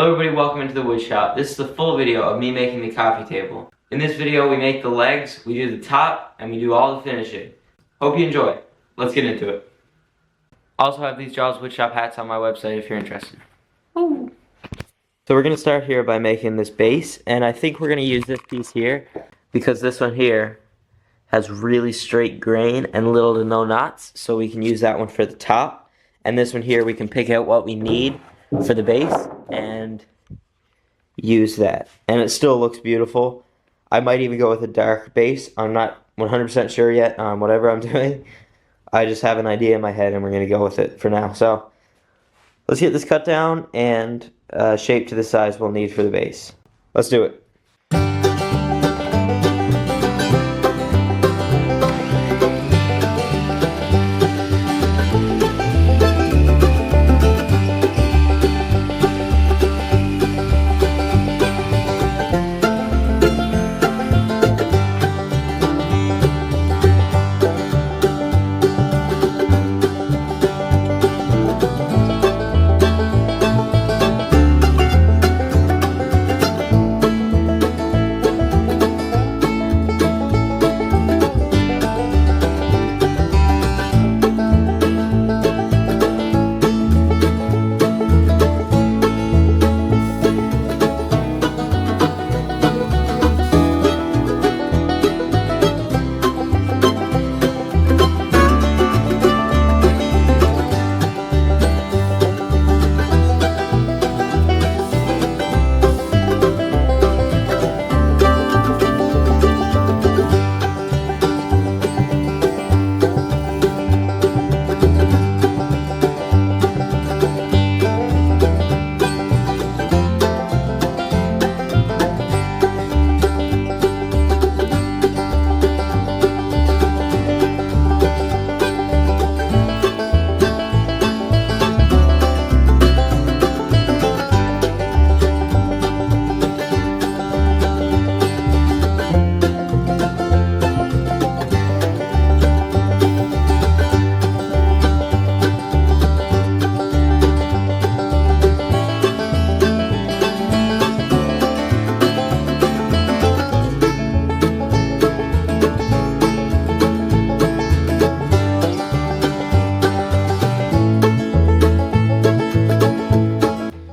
Hello everybody, welcome into the wood shop. This is the full video of me making the coffee table. In this video we make the legs, we do the top, and we do all the finishing. Hope you enjoy. Let's get into it. I also have these Jaws Woodshop hats on my website if you're interested. Ooh. So we're going to start here by making this base, and I think we're going to use this piece here because this one here has really straight grain and little to no knots, so we can use that one for the top. And this one here we can pick out what we need for the base and use that, and it still looks beautiful. I might even go with a dark base. I'm not 100% sure yet on whatever I'm doing. I just have an idea in my head and we're going to go with it for now. So let's get this cut down and shaped to the size we'll need for the base. Let's do it.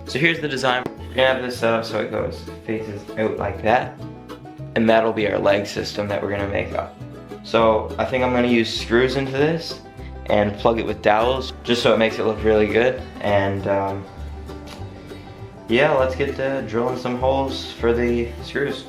So here's the design. We're gonna have this set up so it faces out like that, and that'll be our leg system that we're gonna make up. So I think I'm gonna use screws into this and plug it with dowels just so it makes it look really good. And yeah, let's get to drilling some holes for the screws.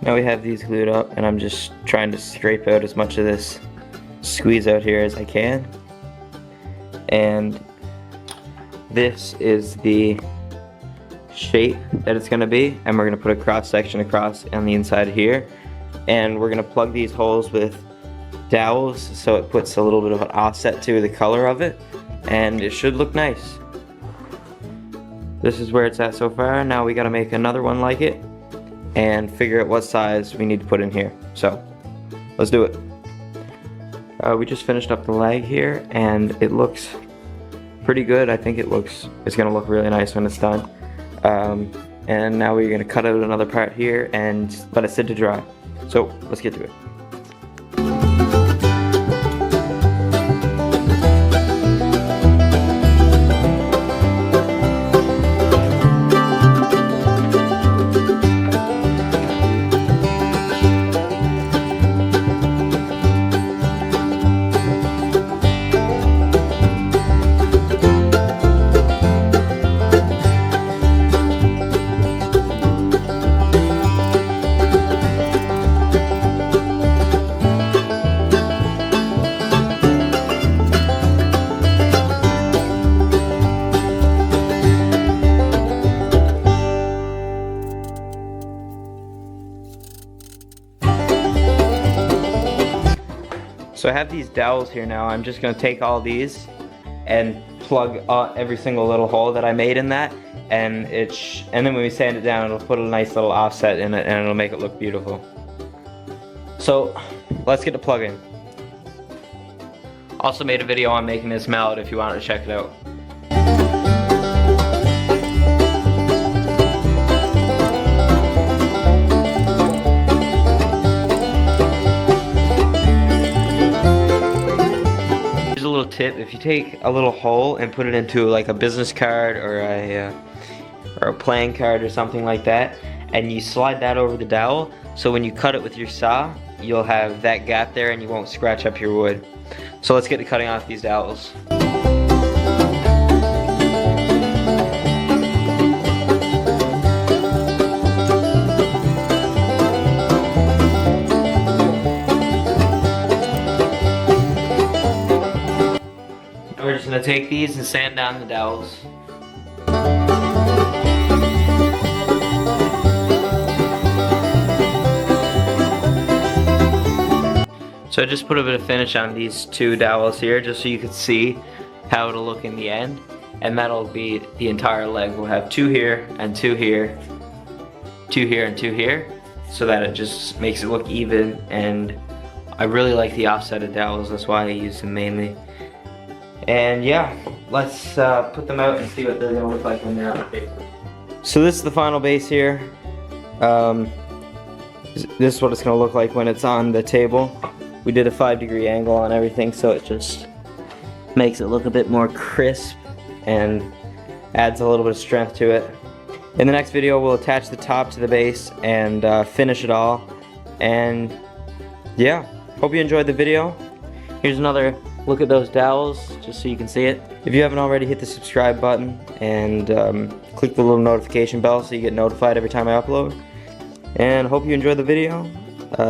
Now we have these glued up, and I'm just trying to scrape out as much of this squeeze out here as I can. And this is the shape that it's going to be, and we're going to put a cross section across on the inside here. And we're going to plug these holes with dowels so it puts a little bit of an offset to the color of it, and it should look nice. This is where it's at so far. Now we got to make another one like it and figure out what size we need to put in here. So let's do it. We just finished up the leg here and it looks pretty good. I think it's gonna look really nice when it's done. And now we're gonna cut out another part here and let it sit to dry. So let's get to it. So I have these dowels here now. I'm just gonna take all these and plug every single little hole that I made in that, and then when we sand it down, it'll put a nice little offset in it, and it'll make it look beautiful. So let's get to plugging. Also made a video on making this mallet if you wanted to check it out. Here's a little tip: if you take a little hole and put it into like a business card or a playing card or something like that, and you slide that over the dowel, so when you cut it with your saw, you'll have that gap there and you won't scratch up your wood. So let's get to cutting off these dowels. We're just going to take these and sand down the dowels. So I just put a bit of finish on these two dowels here just so you can see how it'll look in the end. And that'll be the entire leg. We'll have two here and two here, two here and two here, so that it just makes it look even. And I really like the offsetted dowels, that's why I use them mainly. And yeah, let's put them out and see what they're gonna look like when they're on the paper. So this is the final base here. This is what it's gonna look like when it's on the table. We did a 5-degree angle on everything, so it just makes it look a bit more crisp and adds a little bit of strength to it. In the next video, we'll attach the top to the base and finish it all. And yeah, hope you enjoyed the video. Here's another look at those dowels, just so you can see it. If you haven't already, hit the subscribe button and click the little notification bell so you get notified every time I upload. And hope you enjoyed the video.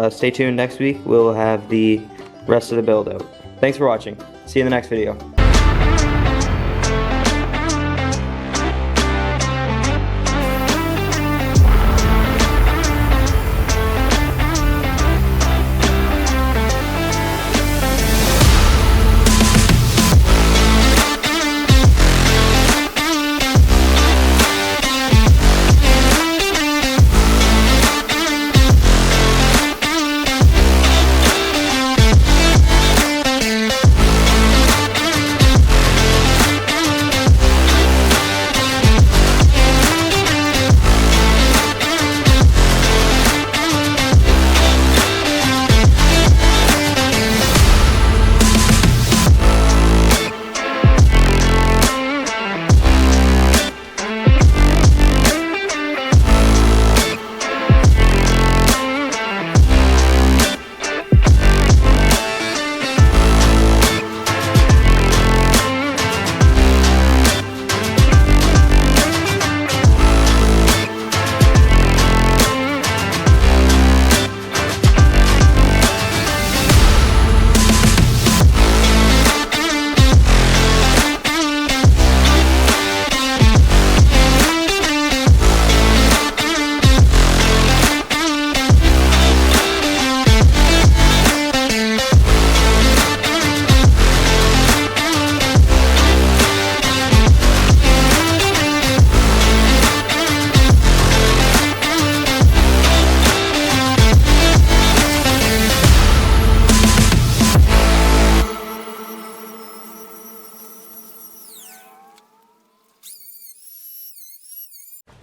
Stay tuned, next week we'll have the rest of the build out. Thanks for watching. See you in the next video.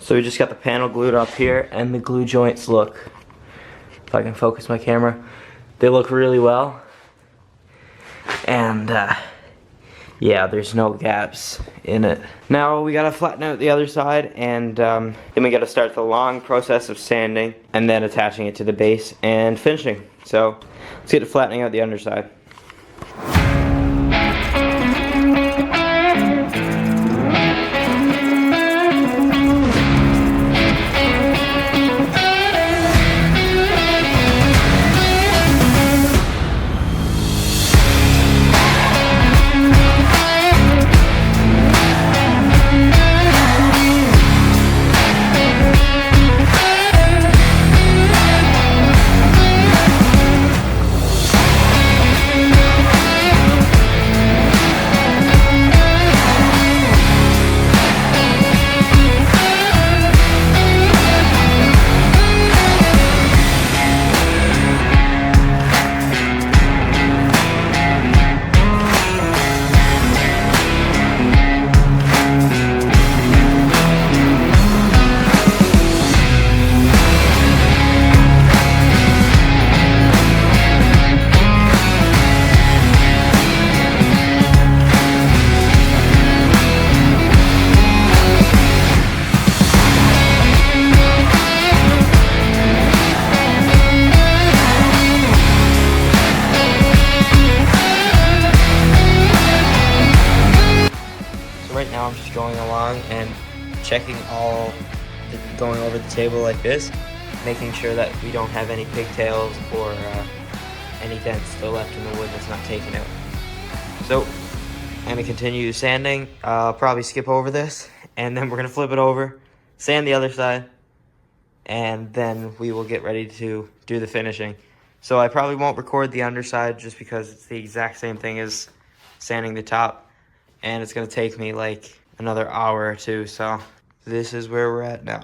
So we just got the panel glued up here, and the glue joints look, if I can focus my camera, they look really well. And yeah, there's no gaps in it. Now we gotta flatten out the other side, and then we gotta start the long process of sanding and then attaching it to the base and finishing. So let's get to flattening out the underside. I'm just going along and checking going over the table like this, making sure that we don't have any pigtails or any dents still left in the wood that's not taken out. So I'm gonna continue sanding. I'll probably skip over this, and then we're gonna flip it over, sand the other side, and then we will get ready to do the finishing. So I probably won't record the underside just because it's the exact same thing as sanding the top, and it's gonna take me like another hour or two. So this is where we're at now.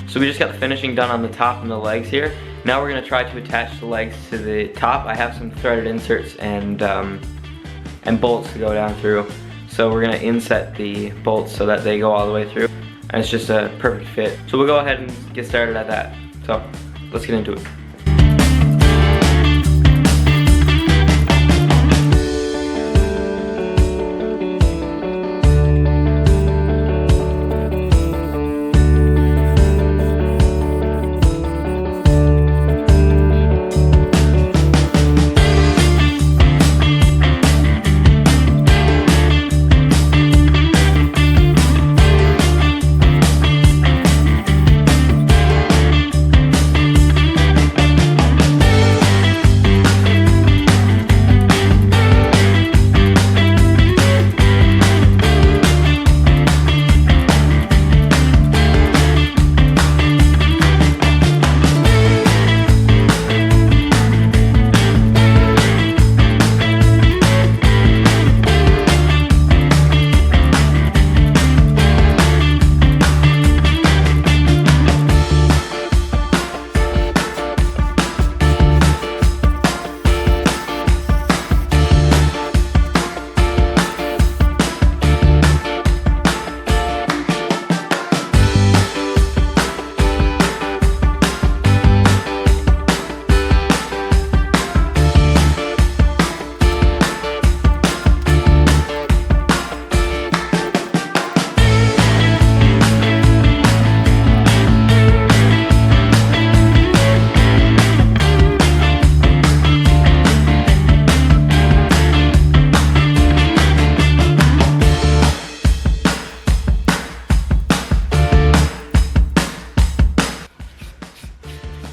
So we just got the finishing done on the top and the legs here. Now we're gonna try to attach the legs to the top. I have some threaded inserts and bolts to go down through. So we're gonna inset the bolts so that they go all the way through. And it's just a perfect fit. So we'll go ahead and get started at that. So let's get into it.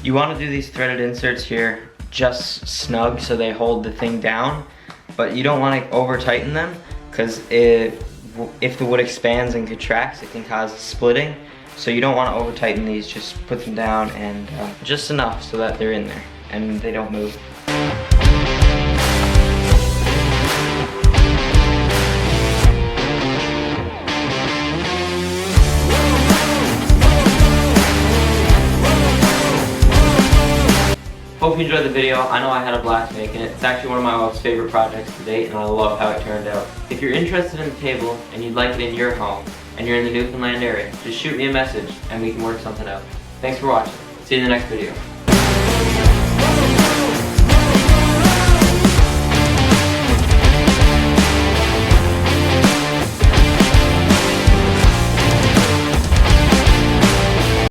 You want to do these threaded inserts here just snug so they hold the thing down, but you don't want to over tighten them because if the wood expands and contracts, it can cause splitting. So you don't want to over tighten these, just put them down and just enough so that they're in there and they don't move. Hope you enjoyed the video. I know I had a blast making it. It's actually one of my most favorite projects to date, and I love how it turned out. If you're interested in the table and you'd like it in your home and you're in the Newfoundland area, just shoot me a message and we can work something out. Thanks for watching. See you in the next video.